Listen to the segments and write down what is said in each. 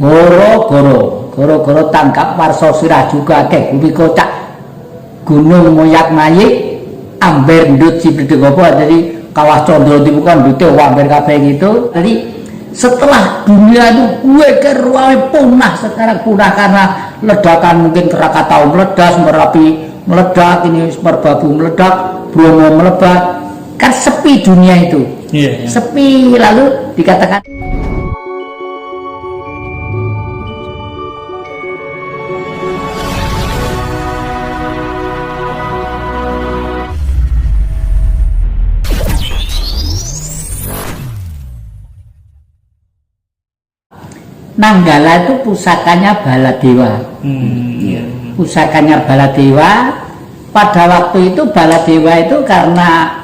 goro tangkap warso sirah juga akeh bumi kocak gunung moyak mayik amber ndut ciprideg apa jadi kawah condro dibukan ndute amber kabeh gitu. Jadi setelah dunia itu gue keruai punah sekarang punah karena ledakan mungkin Krakatau meledak, Merapi meledak, ini Merbabu meledak, Bromo meledak, kan sepi dunia itu. Sepi lalu dikatakan Nanggala itu pusakanya Baladewa. Pusakanya Baladewa. Pada waktu itu Baladewa itu karena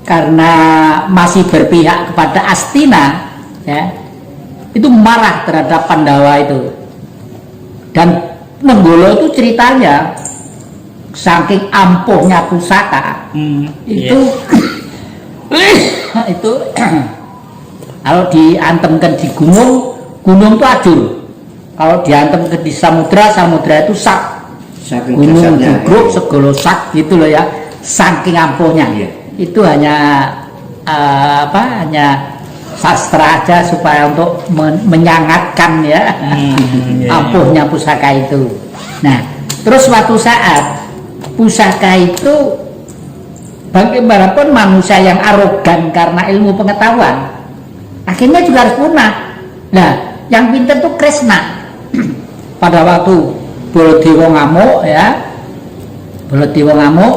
karena masih berpihak kepada Astina, ya, itu marah terhadap Pandawa itu. Dan Nenggala itu ceritanya saking ampuhnya pusaka itu itu kalau diantemkan di gunung itu ajur, kalau diantemkan di samudra itu sak, gunung jugruk segala sak gitu loh ya, saking ampuhnya. Itu hanya hanya sastra aja supaya untuk menyangatkan ya ampuhnya pusaka itu. Nah terus suatu saat pusaka itu bagaimanapun manusia yang arogan karena ilmu pengetahuan akhirnya juga harus punah. Nah yang pintar tuh Kresna. Pada waktu Baladewa ngamuk ya, Baladewa ngamuk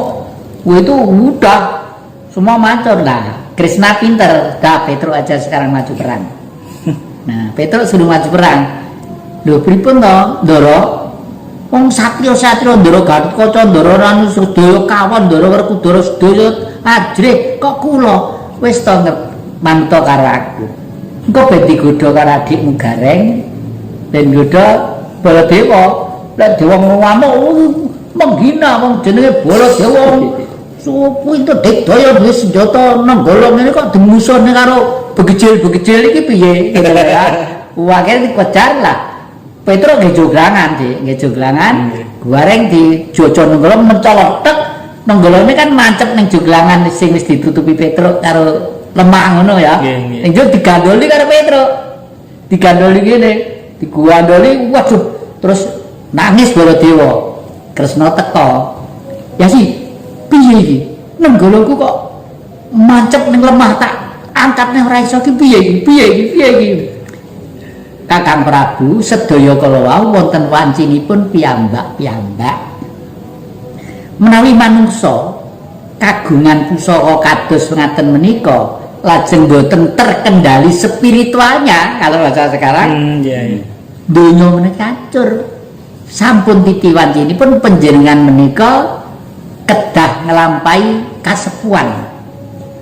itu udah semua mancur lah. Kresna pinter, dah Petruk aja sekarang maju perang. Nah Petruk sudah maju perang. Loh pripun toh Ndara? Wong satria Ndara Gatotkaca, Ndara Ranu Sudaya kawan, Ndara Werkudara sedaya ajrih kok kula wis to manut karo aku. Engko ben digodha karo adikmu Gareng, ben godha Baladewa. Lek dewa ngamuk menghina wong jenenge Baladewa. Sopo itu dikdaya duwe senjata Nenggala ngene kok dimusuhne karo begejil iki piye? Akhirnya dikejar lah. Petruk nggih joglangan sih, nggih joglangan. Gareng dijojo Nenggala mencolot tek. Nenggala ini kan mancep ning joglangan sing wis ditutupi Petruk karo lemak ngono ya. Ning yo digandoli karo Petruk. Digandoli ngene, digandoli waduh terus nangis Baladewa. Kresna teka. Ya sih, piye iki? Nenggalaku kok mancep ning lemah tak angkat ning ora iso iki piye iki? Kakang Prabu sedaya kala wau wonten wancinipun piyambak-piyambak menawi manungsa kagungan pusaka kados ngaten menika lajeng boten terkendali spiritualnya kalau bahasa sekarang donya menika kacur. Sampun titi wancinipun panjenengan menika kedah nglampahi kasepuan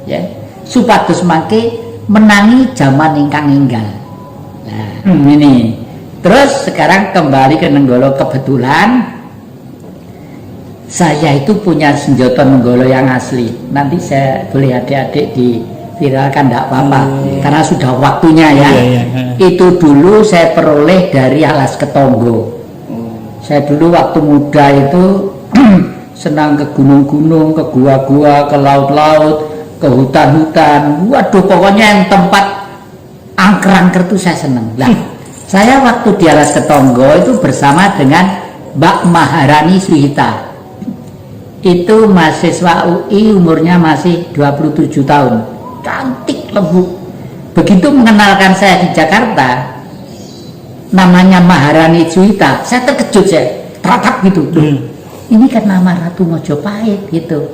ya supados mangke menangi zaman ingkang enggal. Nah, ini terus sekarang kembali ke Nenggala. Kebetulan saya itu punya senjata Nenggala yang asli. Nanti saya boleh adik-adik diviralkan tidak apa-apa karena sudah waktunya ya. Itu dulu saya peroleh dari Alas Ketonggo. Saya dulu waktu muda itu senang ke gunung-gunung, ke gua-gua, ke laut-laut, ke hutan-hutan. Waduh, pokoknya yang tempat angker-angker itu saya senang. Lah, saya waktu di Alas Ketonggo itu bersama dengan Mbak Maharani Suhita. Itu mahasiswa UI, umurnya masih 27 tahun. Cantik, lembut. Begitu mengenalkan saya di Jakarta, namanya Maharani Suhita, saya terkejut, saya teratap gitu. Ini kan nama Ratu Mojopahit gitu.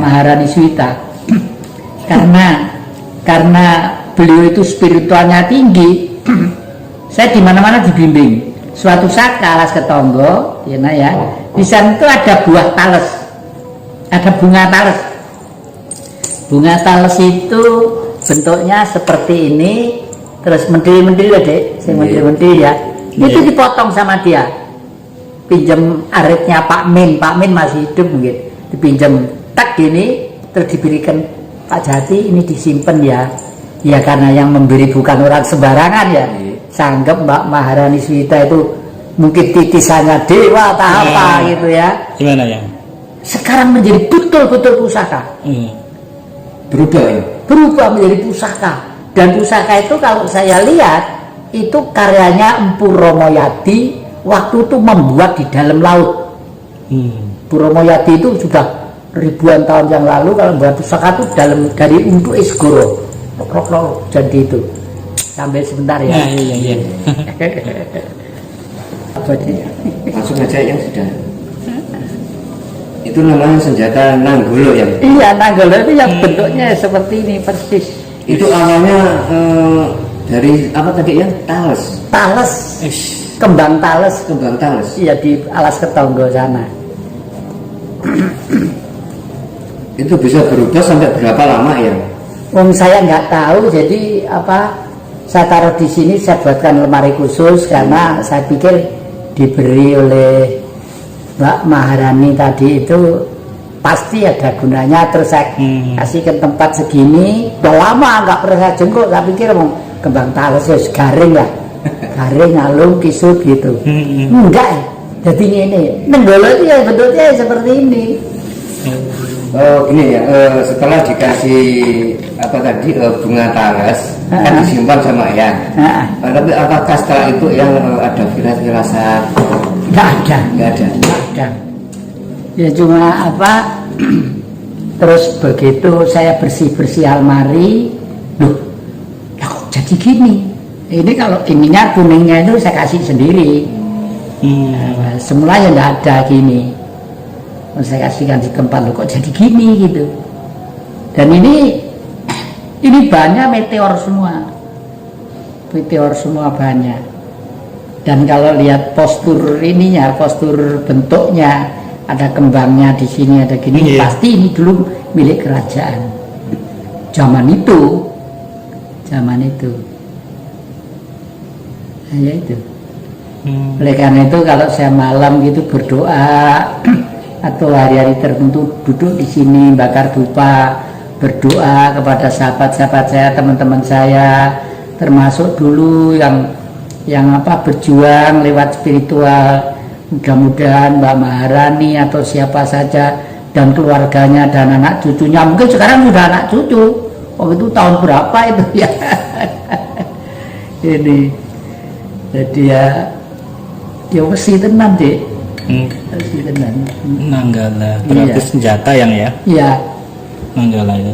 Maharani Suhita. karena beliau itu spiritualnya tinggi. Saya di mana-mana dibimbing. Suatu saat ke Alas Ketonggo, ya, di sana itu ada buah tales, ada bunga tales. Bunga tales itu bentuknya seperti ini, terus menteri-menteri ya dek, saya menteri-menteri ya. Itu dipotong sama dia. Pinjam aritnya Pak Min masih hidup mungkin. Dipinjam tak gini, terus diberikan Pak Jati ini disimpan ya. Ya karena yang memberi bukan orang sembarangan ya. sanggep Mbak Maharani Suwita itu mungkin titisannya dewa atau apa gitu ya. Gimana ya? Sekarang menjadi betul-betul pusaka. Berubah ya? Berubah menjadi pusaka. Dan pusaka itu kalau saya lihat itu karyanya Empu Romoyadi waktu itu membuat di dalam laut. Empu Romoyadi itu sudah ribuan tahun yang lalu kalau membuat pusaka itu dari untuk Isgoro. Jadi itu sampai sebentar ya. Iya. Langsung aja yang sudah. Itu namanya senjata Nanggolo ya? Iya, Nanggolo itu yang bentuknya seperti ini persis. Itu awalnya dari apa tadi ya? Tales. Kembang tales. Iya, di Alas Ketonggo sana. Itu bisa berubah sampai berapa lama ya? Saya nggak tahu, jadi apa? Saya taruh di sini, saya buatkan lemari khusus karena saya pikir diberi oleh Mbak Maharani tadi itu pasti ada gunanya. Terus saya kasih ke tempat segini, udah lama nggak pernah saya jengkok. Saya pikir mau kembang tales ya garing lah, garing ngalung kisut gitu. Enggak ya, jadi ini Nanggolo itu ya bentuknya seperti ini. Oh ini ya, setelah dikasih apa tadi bunga tales kan disimpan sama Eyang. Tapi apakah setelah itu yang ada firasat? Nggak ada. Ya cuma apa? Terus begitu saya bersih almari, loh, ya kok jadi gini? Ini kalau ininya kuningnya itu saya kasih sendiri. Semula ya nggak ada gini. Saya kasihkan di tempat, loh kok jadi gini gitu. Dan ini bahannya meteor semua bahannya. Dan kalau lihat postur ininya, postur bentuknya, ada kembangnya di sini, ada gini, pasti ini dulu milik kerajaan. Zaman itu. Nah, ya itu. Oleh karena itu kalau saya malam gitu berdoa atau hari-hari tertentu duduk di sini bakar dupa, berdoa kepada sahabat-sahabat saya, teman-teman saya, termasuk dulu yang berjuang lewat spiritual. Mudah-mudahan Mbak Maharani atau siapa saja dan keluarganya dan anak cucunya, mungkin sekarang sudah anak cucu. Itu tahun berapa itu ya? Ini jadi ya mesti tenang deh. Nanggala berarti senjata yang ya? Iya. Nanggala itu.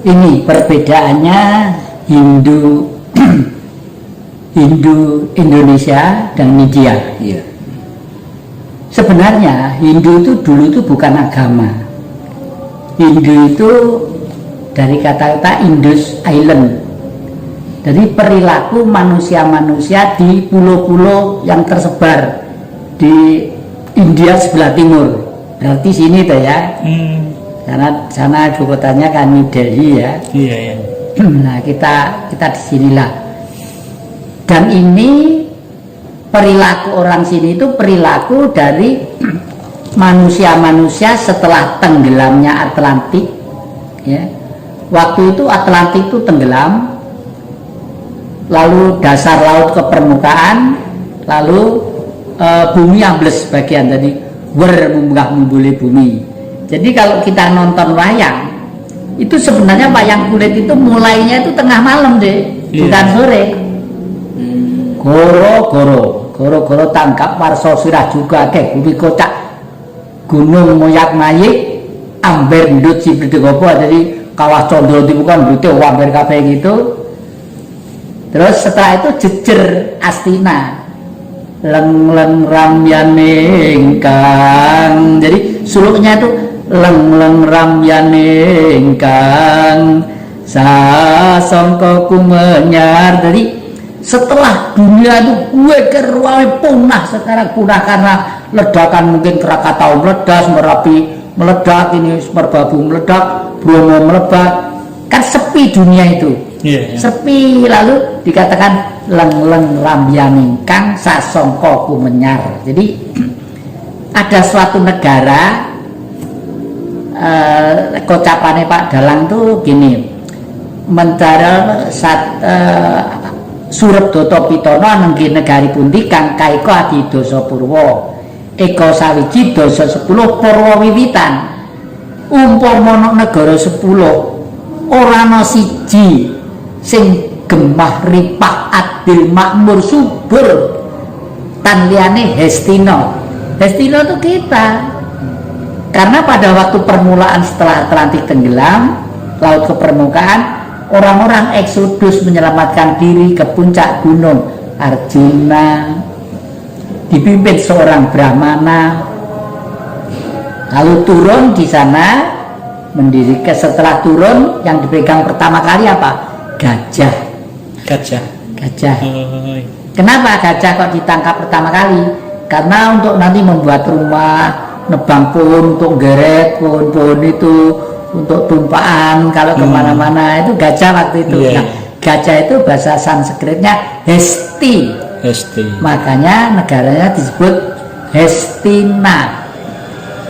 Ini perbedaannya Hindu Indonesia dan India. Iya. Sebenarnya Hindu itu dulu itu bukan agama. Hindu itu dari kata-kata Indus Island. Jadi perilaku manusia-manusia di pulau-pulau yang tersebar di India sebelah timur. Berarti sini tuh ya. Karena sana ibu kotanya kan New Delhi ya. Iya. Nah kita di sinilah. Dan ini perilaku orang sini itu perilaku dari manusia-manusia setelah tenggelamnya Atlantik. Ya. Waktu itu Atlantik itu tenggelam. Lalu dasar laut ke permukaan, lalu bumi ambles bagian, jadi munggah membuli bumi. Jadi kalau kita nonton wayang, itu sebenarnya wayang kulit itu mulainya itu tengah malam deh, bukan sore. Goro tangkap warso sirah juga deh, bumi kocak, gunung moyak mayik, amber ndut cibredegopo, jadi kawah condro itu bukan ndutnya amber kafe gitu. Terus setelah itu jejer Astina, leng ramyane ingkang. Jadi suluknya itu leng ramyane ingkang sasongko kumenyar. Jadi setelah dunia itu gue keruai punah, sekarang punah karena ledakan, mungkin Krakatau meledak, Merapi meledak, ini Merbabu meledak, Bromo meledak, kan sepi dunia itu. Sepi, lalu dikatakan leng ramyaningkang sasongko kumenyar. Jadi ada suatu negara, kocapannya Pak Dalang tuh gini, mendaral Surabdata Pitana nengge negari pundi kang kaika adi dasa purwa eka sawiji dasa 10 purwa wiwitan. Umpama ana negara 10 ora ana siji sing gemah ripah adil makmur subur tan liyane Hestina. Hestina itu kita, karena pada waktu permulaan setelah Atlantik tenggelam, laut ke permukaan, orang-orang eksodus menyelamatkan diri ke puncak gunung Arjuna, dipimpin seorang Brahmana, lalu turun di sana, mendirikan. Setelah turun yang dipegang pertama kali apa? Gajah. Kenapa gajah kok ditangkap pertama kali? Karena untuk nanti membuat rumah, nebang pohon untuk geret pohon-pohon itu, untuk tumpaan kalau kemana-mana, itu gajah waktu itu. Nah, gajah itu bahasa Sanskritnya Hesti. Makanya negaranya disebut Hestina.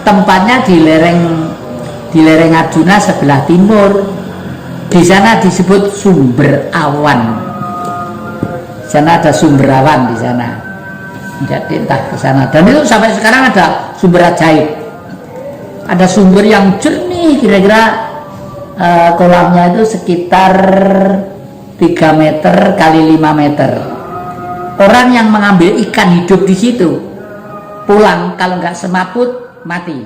Tempatnya di lereng Arjuna sebelah timur. Di sana disebut sumber awan. Di sana ada sumber awan di sana. Jadi entah ke sana. Dan itu sampai sekarang ada sumber ajaib. Ada sumber yang jernih, kira-kira kolamnya itu sekitar 3 meter kali 5 meter. Orang yang mengambil ikan hidup di situ pulang kalau nggak semaput mati.